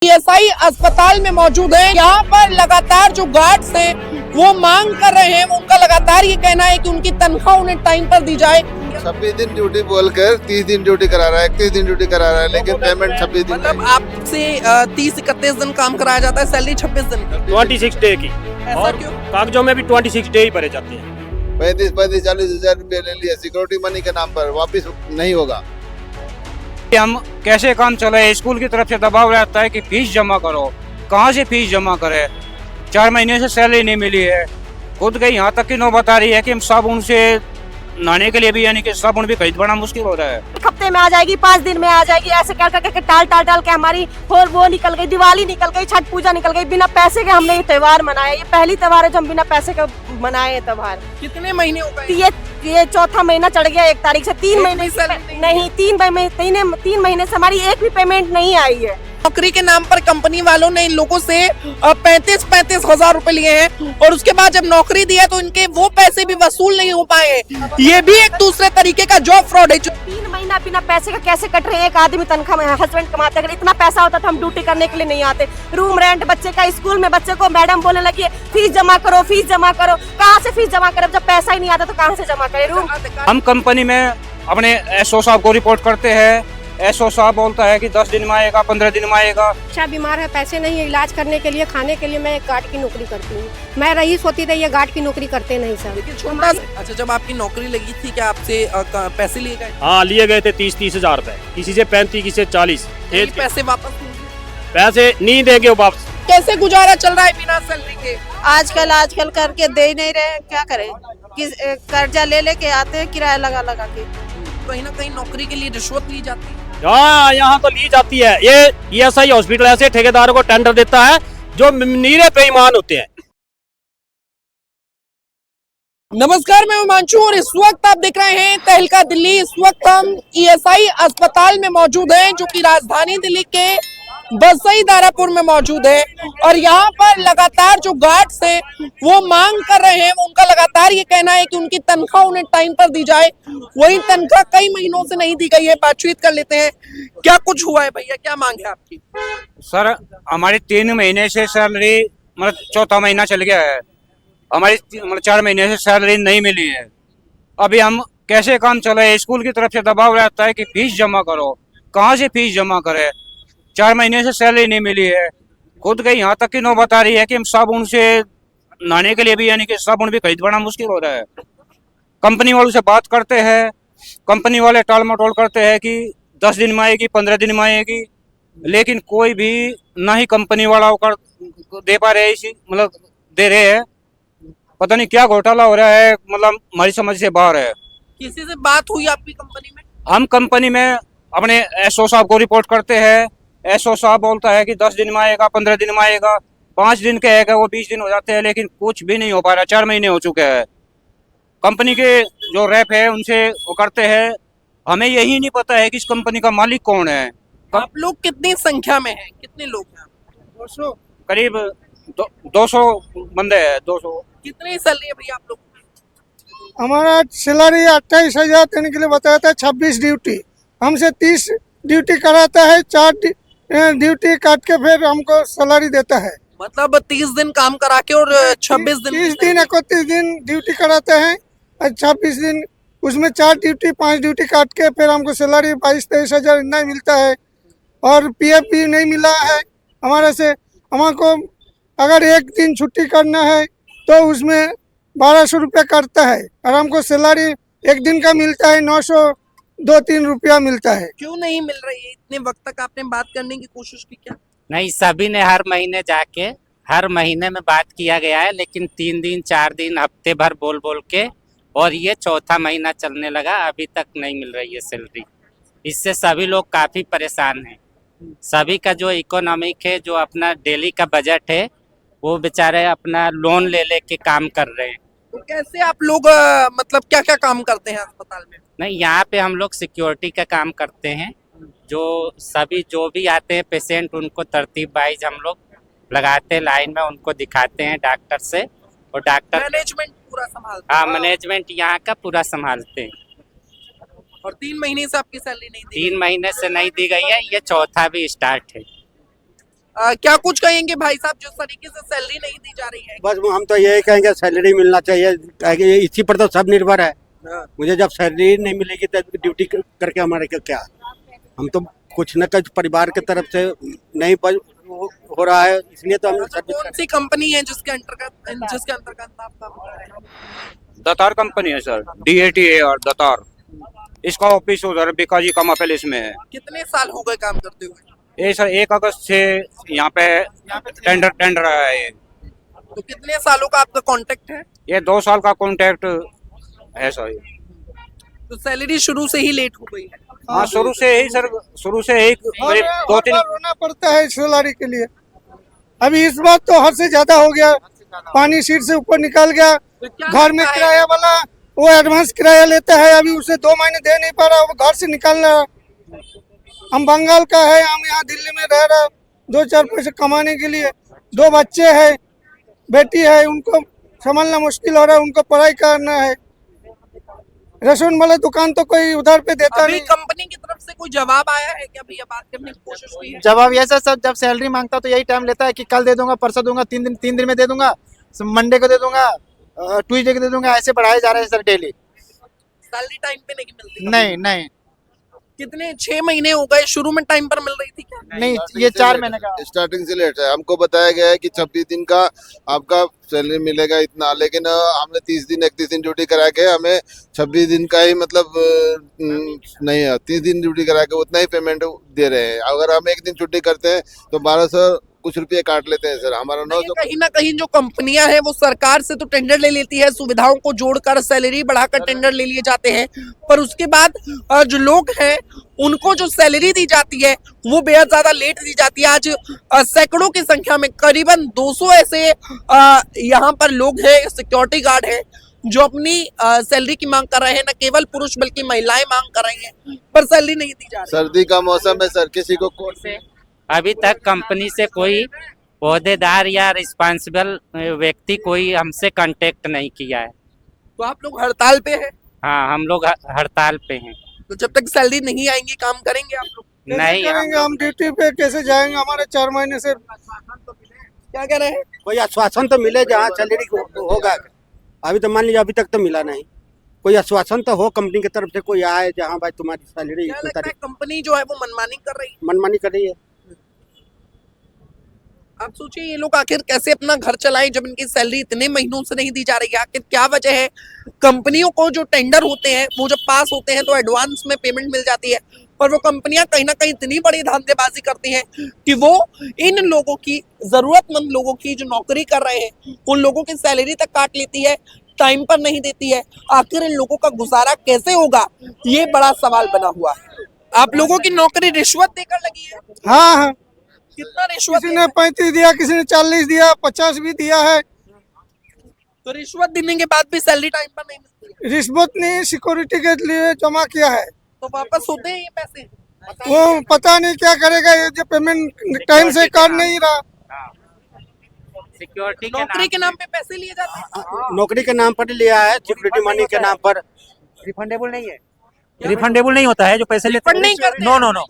ESI अस्पताल में मौजूद है। यहाँ पर लगातार जो गार्ड्स हैं वो मांग कर रहे हैं, उनका लगातार ये कहना है कि उनकी तनख्वाह उन्हें टाइम पर दी जाए। 26 दिन ड्यूटी बोलकर 30 दिन ड्यूटी करा रहा है, 31 दिन ड्यूटी करा रहा है, लेकिन पेमेंट 26 दिन मतलब आपसे 30-31 दिन काम कराया जाता है, सैलरी 26 दिन की। 26 डे की, ऐसा और क्यों? कागजों में भी 26 डे ही भरे जाते हैं। 35-40 हजार रुपये ले लिया सिक्योरिटी मनी के नाम पर, वापिस नहीं होगा। हम कैसे काम चले, स्कूल की तरफ से दबाव रहता है कि फीस जमा करो। कहाँ से फीस जमा करें? 4 महीने से सैलरी नहीं मिली है। खुद गई यहाँ तक की नौबत आ रही है कि हम साबुन से नहाने के लिए भी, यानी कि साबुन भी खरीद बड़ा मुश्किल हो रहा है। एक हफ्ते में आ जाएगी, 5 दिन में आ जाएगी, ऐसे कर करके टाल के हमारी और वो निकल गई, दिवाली निकल गई, छठ पूजा निकल गई। बिना पैसे के हमने ये त्योहार मनाया। ये पहली त्योहार है जो हम बिना पैसे के मनाए ये त्योहार। कितने महीने हो गए? ये चौथा महीना चढ़ गया 1 तारीख से। 3 महीने भी सैलरी नहीं, 3 महीने से हमारी एक भी पेमेंट नहीं आई है। नौकरी के नाम पर कंपनी वालों ने इन लोगों से 35-35 हजार रुपए लिए हैं और उसके बाद जब नौकरी दिया तो इनके वो पैसे भी वसूल नहीं हो पाए। ये भी एक दूसरे तरीके का जॉब फ्रॉड है। 3 महीना बिना पैसे का कैसे कट रहे हैं? एक आदमी तनख्वाह हस्बैंड कमाते, अगर इतना पैसा होता तो हम ड्यूटी करने के लिए नहीं आते। रूम रेंट बच्चे का, स्कूल में बच्चे को मैडम बोलने लगी फीस जमा करो, फीस जमा करो। कहाँ से फीस जमा करें जब पैसा ही नहीं आता? तो कहाँ से जमा करें? रूम हम कंपनी में अपने एसओ साहब को रिपोर्ट करते हैं। एसओ साहब बोलता है कि 10 दिन में आएगा, 15 दिन में आएगा। अच्छा बीमार है, पैसे नहीं है इलाज करने के लिए, खाने के लिए। मैं एक गार्ड की नौकरी करती हूँ। मैं रईस होती थी, ये गार्ड की नौकरी करते नहीं सर। लेकिन छोटा अच्छा, जब आपकी नौकरी लगी थी क्या आपसे पैसे लिए गए? हाँ, लिए गए थे 30-30 हजार रुपए, किसी से 35, किसी से 40। पैसे वापस नहीं? पैसे नहीं देंगे वो वापस। कैसे गुजारा चल रहा है बिना सैलरी के? आजकल करके दे ही नहीं रहे, क्या करें? कर्जा ले लेके आते हैं, किराया लगा के। कहीं ना कहीं नौकरी के लिए रिश्वत ली जाती है। हाँ, यहाँ तो ली जाती है। ये ईएसआई हॉस्पिटल ऐसे ठेकेदारों को टेंडर देता है जो नीरे बेईमान होते हैं। नमस्कार, मैं हिमांशु और इस वक्त आप देख रहे हैं तहलका दिल्ली। इस वक्त हम ईएसआई अस्पताल में मौजूद हैं जो कि राजधानी दिल्ली के बसई दारापुर में मौजूद है। और यहाँ पर लगातार जो गार्ड्स हैं वो मांग कर रहे हैं, उनका लगातार ये कहना है कि उनकी तनख्वाह उन्हें टाइम पर दी जाए। वही तनख्वाह कई महीनों से नहीं दी गई है। बातचीत कर लेते हैं, क्या कुछ हुआ है भैया, क्या मांग है आपकी? सर, हमारी 3 महीने से सैलरी, मतलब चौथा महीना चल गया है, हमारी 4 महीने से सैलरी नहीं मिली है। अभी हम कैसे काम चले? स्कूल की तरफ से दबाव रहता है कि फीस जमा करो। कहाँ से फीस जमा करें? 4 महीने से सैलरी नहीं मिली है। खुद गई यहाँ तक की नौबत आ रही है कि हम साबुन से नहाने के लिए भी, यानी कि साबुन भी खरीद बड़ा मुश्किल हो रहा है। कंपनी वालों से बात करते हैं, कंपनी वाले टाल मटोल करते हैं कि 10 दिन में आएगी, 15 दिन में आएगी, लेकिन कोई भी ना ही कंपनी वाला दे पा रहे, इसी मतलब दे रहे हैं। पता नहीं क्या घोटाला हो रहा है, मतलब हमारी समझ से बाहर है। किसी से बात हुई आपकी कंपनी में? हम कंपनी में अपने एसओ साहब को रिपोर्ट करते हैं। एसओ साहब बोलता है कि 10 दिन में आएगा, 15 दिन में आएगा, 5 दिन के आएगा, वो 20 दिन हो जाते हैं, लेकिन कुछ भी नहीं हो पा रहा। 4 महीने हो चुके हैं। कंपनी के जो रैप है उनसे वो करते हैं, हमें यही नहीं पता है कि इस कंपनी का मालिक कौन है। आप लोग कितनी संख्या में हैं? कितने लोग हैं? 200 करीब 200 बंदे हैं। 200। कितनी सैलरी है भैया आप लोग? हमारा सैलरी 28,000 देने के लिए बताया था। 26 ड्यूटी, हमसे 30 ड्यूटी कराता है, 4 ड्यूटी काट के फिर हमको सैलरी देता है। मतलब 30 दिन काम करा के और 26 दिन 30 दिन 31 दिन ड्यूटी कराते हैं और 26 दिन, उसमें 4 ड्यूटी 5 ड्यूटी काट के फिर हमको सैलरी 22-23 हजार इतना मिलता है। और पीएफ भी नहीं मिला है हमारे से। हमको अगर एक दिन छुट्टी करना है तो उसमें 1200 रुपया काटता है और हमको सैलरी एक दिन का मिलता है 902-3 रुपया मिलता है। क्यों नहीं मिल रही है? इतने वक्त तक आपने बात करने की कोशिश की क्या? नहीं, सभी ने हर महीने जाके हर महीने में बात किया गया है, लेकिन 3 दिन 4 दिन हफ्ते भर बोल के, और ये चौथा महीना चलने लगा, अभी तक नहीं मिल रही है सैलरी। इससे सभी लोग काफी परेशान हैं। सभी का जो इकोनॉमिक है, जो अपना डेली का बजट है, वो बेचारे अपना लोन ले लेके काम कर रहे हैं। तो कैसे आप लोग मतलब क्या क्या काम करते हैं अस्पताल में? नहीं, यहाँ पे हम लोग सिक्योरिटी का काम करते हैं। जो सभी जो भी आते हैं पेशेंट, उनको तरतीब वाइज हम लोग लगाते हैं लाइन में, उनको दिखाते हैं डॉक्टर से, और डॉक्टर मैनेजमेंट पूरा संभालते हैं? हाँ, मैनेजमेंट यहाँ का पूरा संभालते हैं। और 3 महीने से आपकी सैलरी नहीं दी? 3 महीने से नहीं दी गई है, ये चौथा भी स्टार्ट है। क्या कुछ कहेंगे भाई साहब, जिस तरीके से सैलरी नहीं दी जा रही है? बस हम तो यही कहेंगे सैलरी मिलना चाहिए, इसी पर तो सब निर्भर है। मुझे जब सैलरी नहीं मिलेगी तो ड्यूटी करके हमारे क्या, हम तो कुछ न कुछ परिवार की तरफ से नहीं हो रहा है, इसलिए तो हम कौन सी कंपनी है जिसके अंतर्गत आप काम कर रहे हैं? दतार कंपनी है सर, DATA और दतार। इसका ऑफिस उधर बीकाजी कमा पैलेस में है। कितने साल हो गए काम करते हुए? ये सर 1 अगस्त से यहाँ पे टेंडर आया है। तो कितने सालों का आपका कॉन्ट्रैक्ट है? ये 2 साल का कॉन्ट्रैक्ट है सर। तो सैलरी शुरू से ही लेट हो गई है? हाँ, शुरू से ही सर, शुरू से ही करीब 2-3 रोना पड़ता है सैलरी के लिए। अभी इस बार तो हद से ज्यादा हो गया, पानी सीट से ऊपर निकल गया। घर में किराया वाला वो एडवांस किराया लेता है, अभी उसे 2 महीने दे नहीं पा रहा, वो घर से निकल रहा है। हम बंगाल का है, हम यहाँ दिल्ली में रह रहा 2-4 पैसे कमाने के लिए। 2 बच्चे हैं, बेटी है, उनको संभालना मुश्किल हो रहा है, उनको पढ़ाई करना है। रेस्टोरेंट वाला दुकान तो कोई उधार पे देता अभी नहीं। कंपनी की तरफ से कोई जवाब आया है क्या? भैया बात करने की कोशिश हुई है? जवाब ये सर, जब सैलरी मांगता तो यही टाइम लेता है कि कल दे दूंगा, परसों दूंगा, 3 दिन में दे दूंगा, मंडे को दे दूंगा, ट्यूसडे को दे दूंगा, ऐसे बढ़ाए जा रहे हैं सर डेली। सैलरी टाइम पे नहीं मिलती? नहीं कितने 6 महीने हो गए, शुरू में टाइम पर मिल रही थी क्या? नहीं, ये 4 महीने का स्टार्टिंग से लेट है। हमको बताया गया है कि 26 दिन का आपका सैलरी मिलेगा इतना, लेकिन हमने 30 दिन 31 दिन ड्यूटी करा के हमें 26 दिन का ही मतलब नहीं है, 30 दिन ड्यूटी करा के उतना ही पेमेंट दे रहे हैं। अगर हम एक दिन छुट्टी करते हैं तो 1200 कुछ रुपये काट लेते हैं सर हमारा। 900 कहीं ना कहीं जो कंपनियां हैं वो सरकार से तो टेंडर ले लेती है, सुविधाओं को जोड़कर सैलरी बढ़ाकर टेंडर ले लिए जाते हैं, पर उसके बाद जो लोग हैं उनको जो सैलरी दी जाती है वो बेहद ज्यादा लेट दी जाती है। आज सैकड़ों की संख्या में करीबन 200 ऐसे यहाँ पर लोग हैं, सिक्योरिटी गार्ड हैं, जो अपनी सैलरी की मांग कर रहे हैं। न केवल पुरुष बल्कि महिलाएं मांग कर रही हैं, पर सैलरी नहीं दी जा रही। सर्दी का मौसम है सर, किसी को कोर्ट से अभी तक कंपनी से कोई पौधेदार या रिस्पांसिबल व्यक्ति कोई हमसे कांटेक्ट नहीं किया है। तो आप लोग हड़ताल पे हैं? हाँ, हम लोग हड़ताल पे हैं। तो जब तक सैलरी नहीं आएंगी काम करेंगे आप लोग? नहीं करेंगे, हम ड्यूटी पे कैसे जाएंगे? हमारे 4 महीने से क्या कह रहे हैं? कोई आश्वासन तो मिले जहाँ सैलरी होगा। अभी तो मान लीजिए अभी तक तो मिला नहीं। कोई आश्वासन तो हो कंपनी की तरफ से, कोई आए जहाँ भाई तुम्हारी सैलरी क्या लगता है कंपनी जो है वो मनमानी कर रही है? मनमानी कर रही है। आप सोचिए ये लोग आखिर कैसे अपना घर चलाएं जब इनकी सैलरी इतने महीनों से नहीं दी जा रही है। आखिर क्या वजह है? कंपनियों को जो टेंडर होते हैं वो जब पास होते हैं तो एडवांस में पेमेंट मिल जाती है, पर वो कंपनियां कहीं ना कहीं इतनी बड़ी धांधलेबाजी करती हैं कि वो इन लोगों की, जरूरतमंद लोगों की जो नौकरी कर रहे हैं उन लोगों की सैलरी तक काट लेती है, टाइम पर नहीं देती है। आखिर इन लोगों का गुजारा कैसे होगा, ये बड़ा सवाल बना हुआ है। आप लोगों की नौकरी रिश्वत देकर लगी है? हाँ हाँ, कितना रिश्वत? किसी ने 35 दिया, किसी ने 40 दिया, 50 भी दिया है। तो रिश्वत देने के बाद भी सैलरी टाइम पर नहीं मिलती है? रिश्वत नहीं, सिक्योरिटी के लिए जमा किया है। तो वापस होते हैं ये पैसे? वो पता नहीं क्या करेगा, ये जो पेमेंट टाइम से कर नहीं रहा। सिक्योरिटी नौकरी के नाम पे पैसे लिए जाते हैं? नौकरी के नाम पर लिया है, सिक्योरिटी मनी के नाम पर। रिफंडेबल नहीं है, रिफंडेबल नहीं होता है जो पैसे लेते रिफंड नहीं करते? नो नो नो,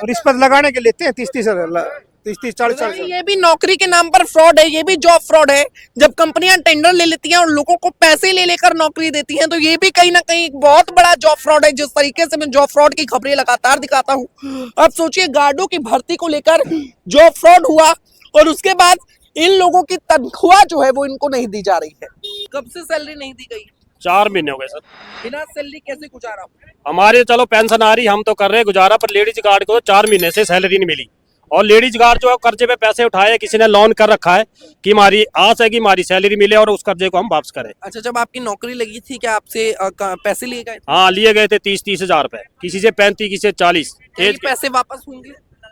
रिश्वत लगाने के लेते हैं 30-30 40। ये भी नौकरी के नाम पर फ्रॉड है, ये भी जॉब फ्रॉड है। जब कंपनियां टेंडर ले लेती हैं और लोगों को पैसे ले लेकर नौकरी देती हैं तो ये भी कहीं ना कहीं एक बहुत बड़ा जॉब फ्रॉड है। जिस तरीके से मैं जॉब फ्रॉड की खबरें लगातार दिखाता हूँ, अब सोचिए गार्डों की भर्ती को लेकर जॉब फ्रॉड हुआ और उसके बाद इन लोगों की तनख्वाह जो है वो इनको नहीं दी जा रही है। कब से सैलरी नहीं दी गई? 4 महीने हो गए सर। बिना सैलरी कैसे गुजारा हो? हमारे चलो पेंशन आ रही, हम तो कर रहे हैं गुजारा, पर लेडीज गार्ड को 4 महीने से सैलरी नहीं मिली। और लेडीज गार्ड जो है कर्जे पे पैसे उठाए, किसी ने लोन कर रखा है कि हमारी आस है कि हमारी सैलरी मिले और उस कर्जे को हम वापस करें। अच्छा, जब आपकी नौकरी लगी थी क्या आपसे पैसे लिए गए? हाँ, लिए गए थे 30-30 हजार रुपए, किसी से 35, किसी से 40। पैसे वापस होंगे?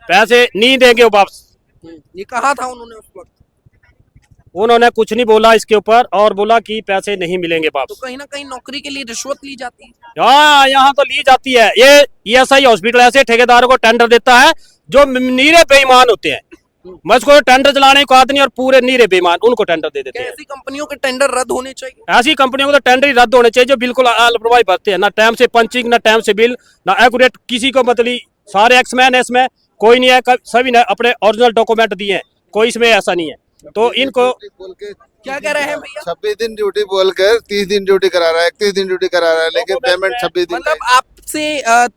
पैसे नहीं देंगे वो वापस। ये कहा था उन्होंने उस वक्त? उन्होंने कुछ नहीं बोला इसके ऊपर, और बोला कि पैसे नहीं मिलेंगे तो वापस। कहीं ना कहीं नौकरी के लिए रिश्वत ली जाती है? हाँ, यहाँ तो ली जाती है। ये ESI हॉस्पिटल ऐसे ठेकेदारों को टेंडर देता है जो नीरे बेईमान होते हैं। मुझको टेंडर चलाने को आदमी और पूरे नीरे बेईमान उनको टेंडर दे देते हैं। ऐसी कंपनियों के टेंडर रद्द होने चाहिए। ऐसी कंपनियों को तो टेंडर ही रद्द होने चाहिए जो बिल्कुल लापरवाही बरतते हैं, ना टाइम से पंचिंग, ना टाइम से बिल, ना एक्यूरेट, किसी को मतलब सारे एक्समैन है इसमें, कोई नहीं है, सभी ने अपने ओरिजिनल डॉक्यूमेंट दिए हैं, कोई इसमें ऐसा नहीं है। तो इनको बोल के क्या कह रहे हैं भैया? 26 दिन ड्यूटी बोलकर 30 दिन ड्यूटी करा रहा है, 31 दिन ड्यूटी करा रहा है, लेकिन पेमेंट 26 दिन मतलब आपसे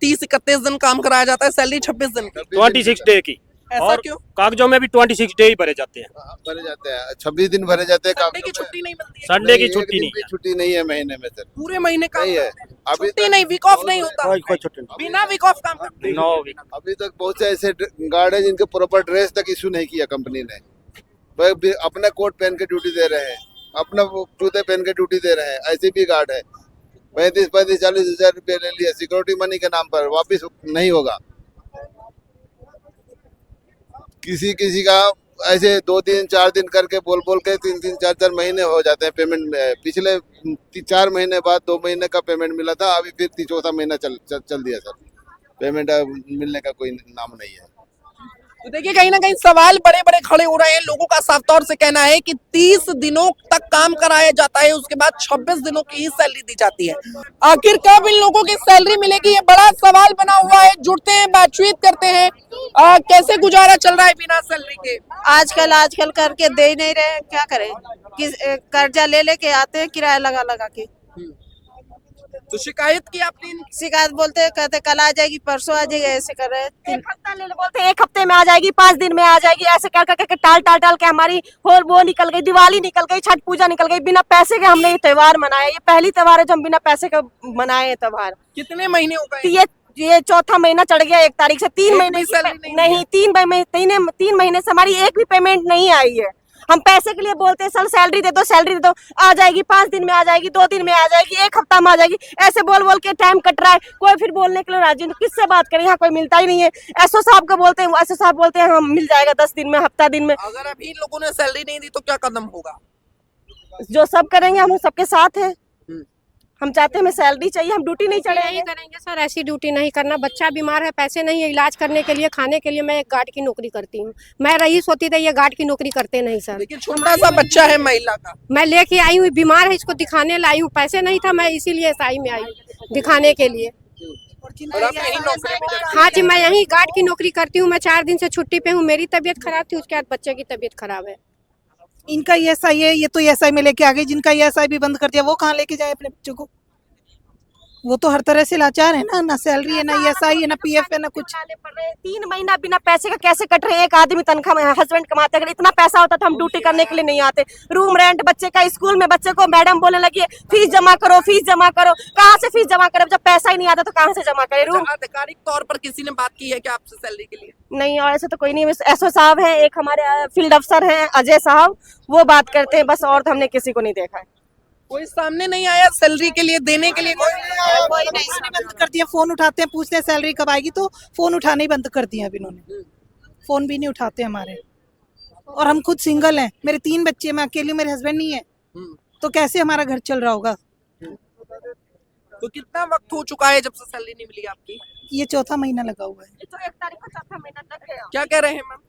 30-31 दिन काम कराया जाता है, सैलरी 26 दिन की। 26 डे की, ऐसा और क्यों? कागजों में भी 26 डे ही भरे जाते हैं। भरे जाते हैं, 26 दिन भरे जाते हैं। संडे की छुट्टी नहीं मिलती है? संडे की एक छुट्टी दिन नहीं भी है। छुट्टी नहीं है महीने में सर, पूरे महीने काम नहीं है। करते हैं। अभी छुट्टी तक नहीं, वीक ऑफ नहीं होता, कोई छुट्टी नहीं। बिना वीक ऑफ काम करते हैं। 9 वीक। अभी तक बहुत से ऐसे गार्ड है जिनके प्रॉपर ड्रेस तक इशू नहीं किया कंपनी ने। वह भी अपना कोट पहन के ड्यूटी दे रहे हैं, अपना वो जूते पहन के ड्यूटी दे रहे हैं, ऐसे भी गार्ड है। 35-40 हजार रुपये ले लिया सिक्योरिटी मनी के नाम पर, वापिस नहीं होगा। किसी किसी का ऐसे 2-3-4 दिन करके बोल के 3-3, 4-4 महीने हो जाते हैं पेमेंट में। पिछले 4 महीने बाद 2 महीने का पेमेंट मिला था, अभी फिर चौथा महीना चल दिया सर। पेमेंट मिलने का कोई नाम नहीं है। तो देखिए कहीं ना कहीं सवाल बड़े बड़े खड़े हो रहे हैं। लोगों का साफ तौर से कहना है कि 30 दिनों तक काम कराया जाता है, उसके बाद 26 दिनों की ही सैलरी दी जाती है। आखिर कब इन लोगों की सैलरी मिलेगी, ये बड़ा सवाल बना हुआ है। जुड़ते हैं, बातचीत करते हैं। कैसे गुजारा चल रहा है बिना सैलरी के? आजकल करके दे ही नहीं रहे, क्या करें? कर्जा ले लेके आते हैं किराया लगा लगा के। तो शिकायत की आपने? शिकायत बोलते हैं, कहते कल आ जाएगी, परसों आ जाएगी, ऐसे कर रहे हैं। एक हफ्ता ले बोलते हैं, 1 हफ्ते में आ जाएगी, 5 दिन में आ जाएगी, ऐसे कर करके टाल के हमारी वो निकल गई, दिवाली निकल गई, छठ पूजा निकल गई। बिना पैसे के हमने ये त्योहार मनाया। ये पहली त्योहार है जो हम बिना पैसे के मनाए त्योहार। कितने महीने हो गए? ये चौथा महीना चढ़ गया 1 तारीख से। 3 महीने की सैलरी नहीं, 3 महीने से हमारी एक भी पेमेंट नहीं आई है। हम पैसे के लिए बोलते हैं, सर सैलरी दे दो, आ जाएगी, 5 दिन में आ जाएगी, 2 दिन में आ जाएगी, 1 हफ्ता में आ जाएगी। ऐसे बोल के टाइम कट रहा है। कोई फिर बोलने के लिए राजी नहीं। किससे बात करें, यहाँ कोई मिलता ही नहीं है। एसओ साहब को बोलते हैं, एसओ साहब बोलते हैं हम मिल जाएगा 10 दिन में, हफ्ता दिन में। अगर अभी इन लोगों ने सैलरी नहीं दी तो क्या कदम होगा? जो सब करेंगे हम सबके साथ है। हम चाहते हैं, हमें सैलरी चाहिए, हम ड्यूटी नहीं नहीं करेंगे सर, ऐसी ड्यूटी नहीं करना। बच्चा बीमार है, पैसे नहीं है इलाज करने के लिए, खाने के लिए। मैं एक गार्ड की नौकरी करती हूँ। मैं रईस होती तो ये गार्ड की नौकरी करते नहीं सर। लेकिन छोटा सा बच्चा है महिला का। मैं लेके आई हूँ, बीमार है, इसको दिखाने लाई हूँ। पैसे नहीं था, मैं इसीलिए एसआई में आई दिखाने के लिए। और आप यही नौकरी में जाते हाँ जी, मैं यही गार्ड की नौकरी करती हूँ। मैं 4 दिन से छुट्टी पे हूँ। मेरी तबीयत खराब थी, उसके बाद बच्चे की तबीयत खराब है। इनका ESI है, ये तो ESI में लेके आ गई। जिनका ESI भी बंद कर दिया, वो कहाँ लेके जाए अपने बच्चों को? वो तो हर तरह से लाचार है ना सैलरी है, ना ESI है, ना PF है, ना कुछ। 3 महीना बिना पैसे का कैसे कट रहे हैं? एक आदमी तनख्वाह हस्बैंड कमाते, अगर इतना पैसा होता तो हम ड्यूटी करने के लिए नहीं आते। रूम रेंट, बच्चे का स्कूल में, बच्चे को मैडम बोलने लगी है फीस जमा करो, फीस जमा करो। कहाँ से फीस जमा करे? जब पैसा ही नहीं आता तो कहाँ से जमा करे? रूम आधिकारिक तौर पर किसी ने बात की है क्या आपसे सैलरी के लिए? नहीं, और ऐसे तो कोई नहीं। एसओ साहब है, एक हमारे फील्ड अफसर हैं अजय साहब, वो बात करते हैं बस, और तो हमने किसी को नहीं देखा है। कोई सामने नहीं आया सैलरी के लिए देने के लिए? कोई नहीं, इसने बंद कर दिया। फोन उठाते हैं, पूछते हैं सैलरी कब आएगी, तो फोन उठाने ही बंद कर दिया अब इन्होंने। फोन भी नहीं उठाते हमारे। और हम खुद सिंगल हैं, मेरे 3 बच्चे, मैं अकेली, मेरे हस्बैंड नहीं है, तो कैसे हमारा घर चल रहा होगा? तो कितना वक्त हो चुका है जब से सैलरी नहीं मिली आपकी? ये चौथा महीना लगा हुआ है। तो 1 तारीख को चौथा महीना चढ़ गया। क्या कह रहे हैं मैम?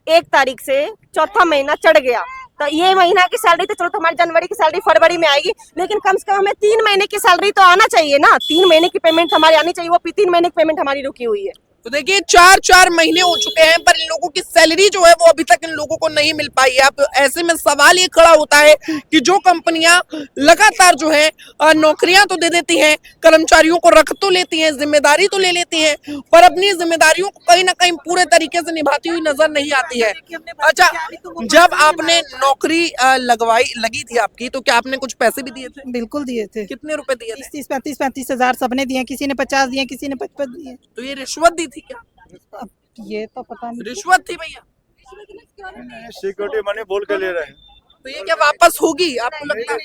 1 तारीख से चौथा महीना चढ़ गया, तो ये महीना की सैलरी तो चलो, तो हमारी जनवरी की सैलरी फरवरी में आएगी, लेकिन कम से कम हमें 3 महीने की सैलरी तो आना चाहिए ना। 3 महीने की पेमेंट हमारी आनी चाहिए। वो 3 महीने की पेमेंट हमारी रुकी हुई है। तो देखिए 4 महीने हो चुके हैं, पर इन लोगों की सैलरी जो है वो अभी तक इन लोगों को नहीं मिल पाई है। अब ऐसे में सवाल ये खड़ा होता है कि जो कंपनियां लगातार जो है नौकरियां तो दे देती हैं, कर्मचारियों को रख तो लेती हैं, जिम्मेदारी तो ले लेती हैं, पर अपनी जिम्मेदारियों को कहीं ना कहीं पूरे तरीके से निभाती हुई नजर नहीं आती है। अच्छा, जब आपने नौकरी लगी थी आपकी, तो क्या आपने कुछ पैसे भी दिए थे? बिल्कुल दिए थे। कितने रुपए दिए थे? 30-35 हजार सबने दिए, किसी ने 50 दिए, किसी ने 55 दिए। तो ये रिश्वत दी थी क्या? अब ये तो पता नहीं। रिश्वत थी भैया? सिक्योरिटी मनी बोल के ले रहे हैं। तो ये क्या वापस होगी आपको लगता है?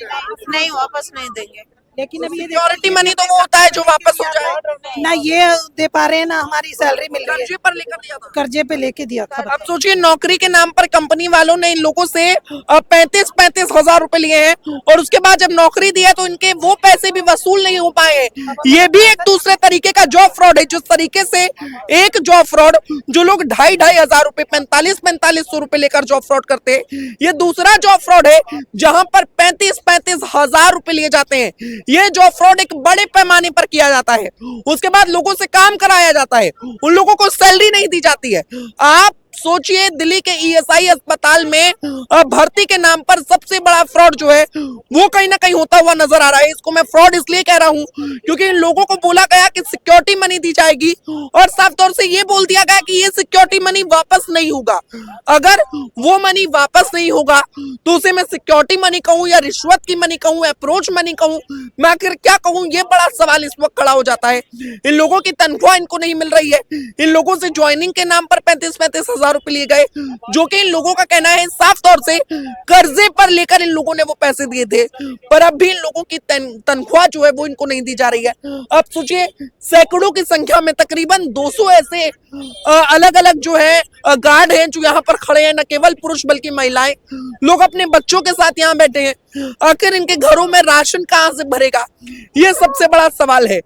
नहीं, वापस नहीं देंगे। लेकिन अब ये सिक्योरिटी मनी तो वो होता है जो वापस हो जाए ना, ये दे पा रहे हैं ना, हमारी सैलरी मिल रही है। कर्जे पर लेकर दिया था। कर्जे पे लेके दिया था। अब सोचिए, नौकरी के नाम पर कंपनी वालों ने इन लोगों से 35-35 हजार रुपए लिए हैं, और उसके बाद जब नौकरी दिया तो इनके वो पैसे भी वसूल नहीं हो पाए हैं। ये भी एक दूसरे तरीके का जॉब फ्रॉड है। जिस तरीके से एक जॉब फ्रॉड जो लोग 2,500 हजार रुपए, 4500 रुपए लेकर जॉब फ्रॉड करते हैं, ये दूसरा जॉब फ्रॉड है जहां पर 35-35 हजार रुपए लिए जाते हैं। ये जॉब फ्रॉड एक बड़े पैमाने पर किया जाता है। उसके बाद लोगों से काम कराया जाता है, उन लोगों को सैलरी नहीं दी जाती है। आप सोचिए, दिल्ली के ईएसआई अस्पताल में भर्ती के नाम पर सबसे बड़ा फ्रॉड जो है वो कहीं ना कहीं होता हुआ नजर आ रहा है। इसको मैं फ्रॉड इसलिए कह रहा हूं क्योंकि इन लोगों को बोला गया कि सिक्योरिटी मनी दी जाएगी और साफ तौर से ये बोल दिया गया कि ये सिक्योरिटी मनी वापस नहीं होगा। अगर वो मनी वापस नहीं होगा तो उसे मैं सिक्योरिटी मनी कहूं या रिश्वत की मनी कहूं, अप्रोच मनी कहूं, मैं आखिर क्या कहूं, ये बड़ा सवाल इस वक्त खड़ा हो जाता है। इन लोगों की तनख्वाह इनको नहीं मिल रही है। इन लोगों से ज्वाइनिंग के नाम पर 35-35 हजार रुपए लिए गए, जो कि इन लोगों का कहना है साफ तौर से कर्जे पर लेकर इन लोगों ने वो पैसे दिए थे, पर अब भी इन लोगों की तनख्वाह जो है वो इनको नहीं दी जा रही है। अब सोचिए, सैकड़ों की संख्या में तकरीबन 200 ऐसे अलग अलग जो है गार्ड हैं जो यहाँ पर खड़े हैं, न केवल पुरुष बल्कि महिलाएं, लोग अपने बच्चों के साथ यहाँ बैठे हैं। आखिर इनके घरों में राशन कहां से भरेगा, ये सबसे बड़ा सवाल है।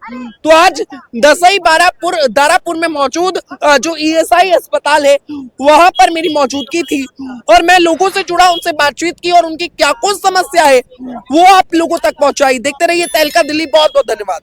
तो आज दसई दारापुर में मौजूद जो ईएसआई अस्पताल है वहां पर मेरी मौजूदगी थी और मैं लोगों से जुड़ा, उनसे बातचीत की और उनकी क्या कुछ समस्या है वो आप लोगों तक पहुंचाई। देखते रहिए तहलका दिल्ली। बहुत बहुत धन्यवाद।